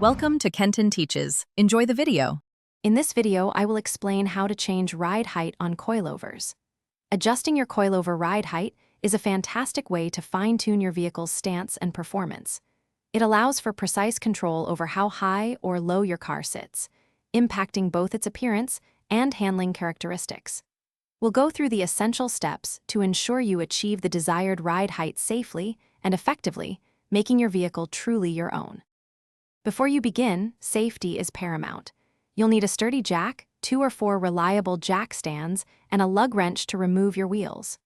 Welcome to Kenton Teaches. Enjoy the video. In this video, I will explain how to change ride height on coilovers. Adjusting your coilover ride height is a fantastic way to fine-tune your vehicle's stance and performance. It allows for precise control over how high or low your car sits, impacting both its appearance and handling characteristics. We'll go through the essential steps to ensure you achieve the desired ride height safely and effectively, making your vehicle truly your own. Before you begin, safety is paramount. You'll need a sturdy jack, 2 or 4 reliable jack stands, and a lug wrench to remove your wheels.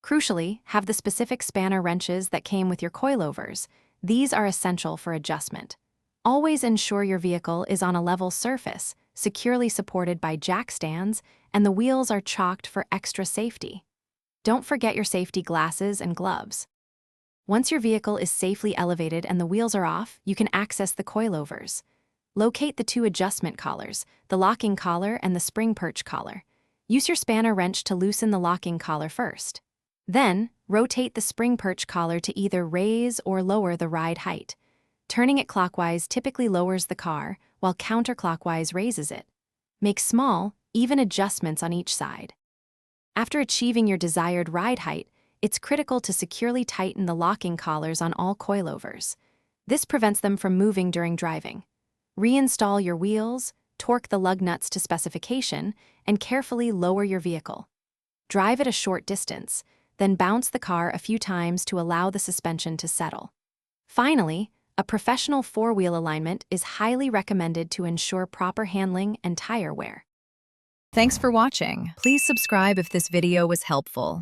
Crucially, have the specific spanner wrenches that came with your coilovers. These are essential for adjustment. Always ensure your vehicle is on a level surface, securely supported by jack stands, and the wheels are chalked for extra safety. Don't forget your safety glasses and gloves. Once your vehicle is safely elevated and the wheels are off, you can access the coilovers. Locate the 2 adjustment collars, the locking collar and the spring perch collar. Use your spanner wrench to loosen the locking collar first. Then, rotate the spring perch collar to either raise or lower the ride height. Turning it clockwise typically lowers the car, while counterclockwise raises it. Make small, even adjustments on each side. After achieving your desired ride height, it's critical to securely tighten the locking collars on all coilovers. This prevents them from moving during driving. Reinstall your wheels, torque the lug nuts to specification, and carefully lower your vehicle. Drive at a short distance, then bounce the car a few times to allow the suspension to settle. Finally, a professional 4-wheel alignment is highly recommended to ensure proper handling and tire wear. Thanks for watching. Please subscribe if this video was helpful.